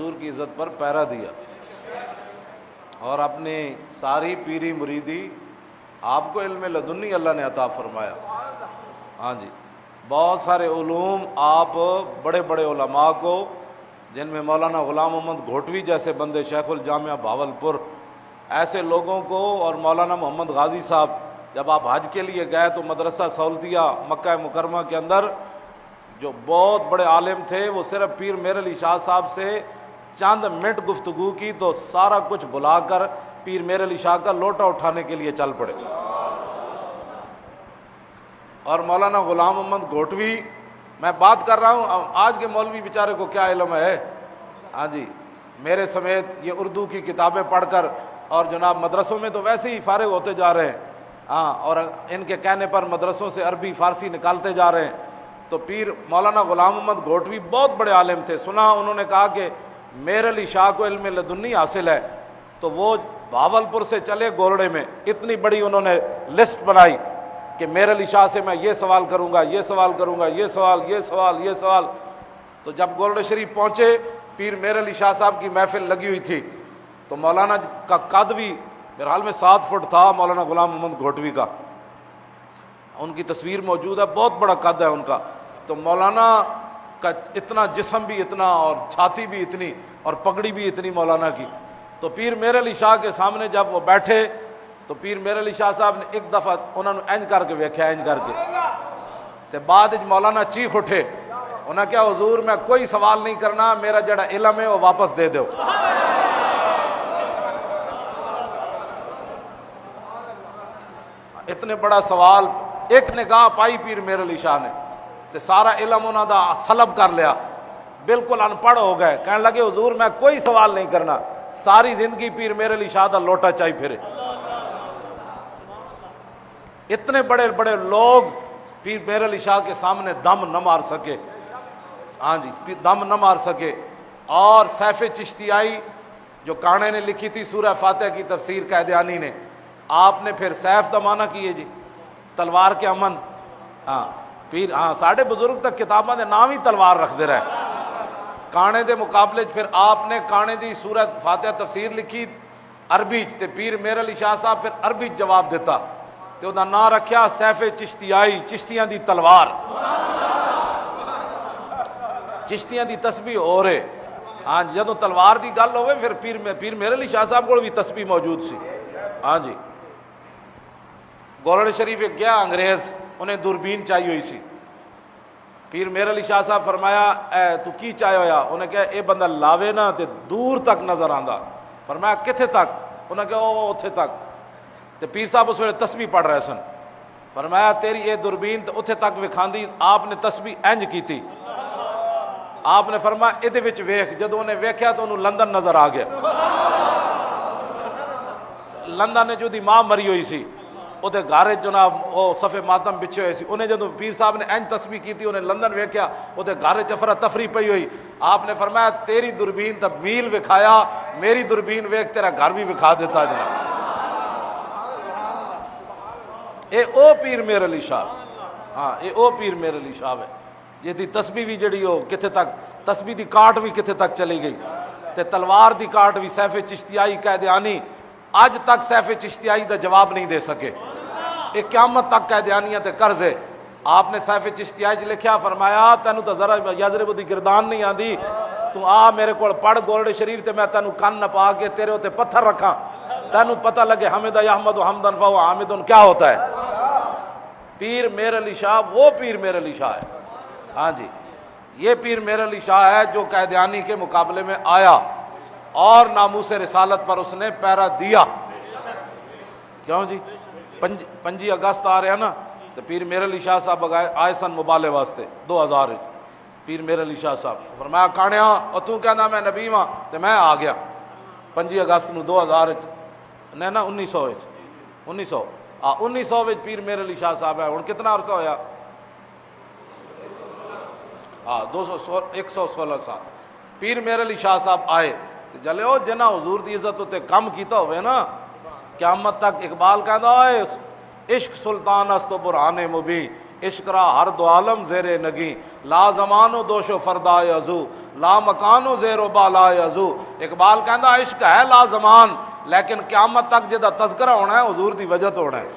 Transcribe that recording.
حضور کی عزت پر پہرا دیا اور اپنی ساری پیری مریدی آپ کو علم لدنی اللہ نے عطا فرمایا. ہاں جی، بہت سارے علوم آپ بڑے بڑے علماء کو، جن میں مولانا غلام محمد گھوٹوی جیسے بندے، شیخ الجامعہ بھاولپور، ایسے لوگوں کو، اور مولانا محمد غازی صاحب، جب آپ حج کے لیے گئے تو مدرسہ سہولتیہ مکہ مکرمہ کے اندر جو بہت بڑے عالم تھے، وہ صرف پیر میر علی شاہ صاحب سے چند منٹ گفتگو کی تو سارا کچھ بھلا کر پیر میر علی شاہ کا لوٹا اٹھانے کے لیے چل پڑے. اور مولانا غلام محمد گھوٹوی، میں بات کر رہا ہوں آج کے مولوی بیچارے کو کیا علم ہے. ہاں جی، میرے سمیت یہ اردو کی کتابیں پڑھ کر، اور جناب مدرسوں میں تو ویسے ہی فارغ ہوتے جا رہے ہیں. ہاں، اور ان کے کہنے پر مدرسوں سے عربی فارسی نکالتے جا رہے ہیں. تو پیر مولانا غلام محمد گھوٹوی بہت بڑے عالم تھے. سنا انہوں نے کہا کہ میر علی شاہ کو علم لدنی حاصل ہے، تو وہ بھاولپور سے چلے گولڑے میں، اتنی بڑی انہوں نے لسٹ بنائی کہ میر علی شاہ سے میں یہ سوال کروں گا، یہ سوال کروں گا، یہ سوال، یہ سوال، یہ سوال. تو جب گولڑے شریف پہنچے، پیر میر علی شاہ صاحب کی محفل لگی ہوئی تھی، تو مولانا کا قد بھی میرے حال میں 7 فٹ تھا، مولانا غلام محمد گھوٹوی کا. ان کی تصویر موجود ہے، بہت بڑا قد ہے ان کا. تو مولانا کا اتنا جسم بھی اتنا، اور چھاتی بھی اتنی، اور پگڑی بھی اتنی مولانا کی. تو پیر میر علی شاہ کے سامنے جب وہ بیٹھے تو پیر میر علی شاہ صاحب نے ایک دفعہ انہوں نے اینج کر کے ویکھیا، اینج کر کے، تے بعد مولانا چیخ اٹھے. انہاں کیا حضور میں کوئی سوال نہیں کرنا، میرا جڑا علم ہے وہ واپس دے دو. اتنے بڑا سوال، ایک نگاہ پائی پیر میر علی شاہ نے تے سارا علم انہاں دا سلب کر لیا، بالکل ان پڑھ ہو گئے. کہنے لگے حضور میں کوئی سوال نہیں کرنا، ساری زندگی پیر میر علی شاہ دا لوٹا چاہی پھرے. اتنے بڑے بڑے لوگ پیر میر علی شاہ کے سامنے دم نہ مار سکے. ہاں جی، دم نہ مار سکے. اور سیف چشتیائی جو کانے نے لکھی تھی سورہ فاتحہ کی تفسیر قائدیانی نے، آپ نے پھر سیف دا معنی کیے جی، تلوار کے امن. ہاں پیر، ہاں ساڑھے بزرگ تک کتاباں دے نام ہی تلوار رکھ دے رہے. کانے دے مقابلے پھر آپ نے کانے دی سورہ فاتحہ تفسیر لکھی عربی تے پیر میر علی شاہ صاحب پھر عربی جواب دیتا تے او دا نام رکھیا سیف چشتیائی، چشتیاں دی تلوار. چشتیاں دی تسبیح ہو رہے. ہاں جدوں تلوار دی گل ہوئے پھر پیر میر علی شاہ صاحب کو بھی تسبیح موجود سی. ہاں جی، گولڑے شریف ایک گیا انگریز، انہیں دوربین چاہیے ہوئی سی. پیر میر علی شاہ صاحب فرمایا اے تو کی چاہے ہویا؟ انہیں کہا اے بندہ لاوے نا تے دور تک نظر آندا. فرمایا کتھے تک؟ انہیں کہا او اتھے تک. تے پیر صاحب اس ویلے تسبیح پڑھ رہے سن. فرمایا تیری اے دوربین تے اتھے تک وکھاندی. آپ نے تسبیح انج کی تھی. آپ نے فرمایا ادھے وچ ویکھ. جدوں انہیں ویکھیا تو انہوں لندن نظر آ گیا. لندن نے جو دی ماں مری ہوئی سی، وہ گھر جناب وہ صفے ماتم بچھے ہوئے سی. انہیں جدوں پیر صاحب نے این تسبیح کی تھی، انہیں لندن ویکھیا، وہ گھر چفرا تفری پئی ہوئی. آپ نے فرمایا تیری دوربین تب میل وکھایا، میری دوربین ویکھ تیرا گھر بھی وکھا دیتا جناب. اے او پیر میر علی شاہ. ہاں اے او پیر میر علی شاہ ہے جی دی تسبیح بھی جڑی ہو کتھے تک، تسبیح دی کاٹ بھی کتھے تک چلی گئی تے تلوار دی کاٹ بھی. سیف چشتیائی قائدیانی اج تک سیف چشتیائی دا جواب نہیں دے سکے. ایک قیامت تک قائدیانیاں تے قرض ہے. آپ نے سیف چشتیائی لکھیا، فرمایا تینوں تو ذرا یضرب دی گردان نہیں آندی، تو آ میرے کو پڑھ گولڑے شریف تے میں تینوں کن نپا کے تیرے ہوتے پتھر رکھاں، تینوں پتہ لگے حمد یحمد حمدن فہو حامدن کیا ہوتا ہے. پیر میر علی شاہ وہ پیر میر علی شاہ ہے. ہاں جی، یہ پیر میر علی شاہ ہے جو قائدیانی کے مقابلے میں آیا اور ناموس رسالت پر اس نے پیرا دیا. کیوں جی 5 اگست آ رہے ہیں نا، تو پیر میر علی شاہ صاحب آئے سن مبالے واسطے 2000. پیر میر علی شاہ صاحب فرمایا کانیا اور تو کہنا میں نبی ہاں، تو میں آ گیا 5 اگست نو 2000 نہیں نا 1900 پیر میر علی شاہ صاحب ہے. ہوں کتنا عرصہ ہویا؟ 116 سال. پیر میر علی شاہ صاحب آئے جلے ہو جنا حضور دی عزت ہوتے کم کیتا ہوئے نا قیامت تک. اقبال کہتا ہے عشق سلطان است و برہان مبی، عشق را ہر دو عالم زیر نگی، لا زمان و دوش و فردائے ازو، لا مکان و زیر و بالا یزو. اقبال کہندا عشق ہے لا زمان لیکن قیامت تک جدا تذکرہ ہونا ہے حضور دی وجہ تو ہونا ہے.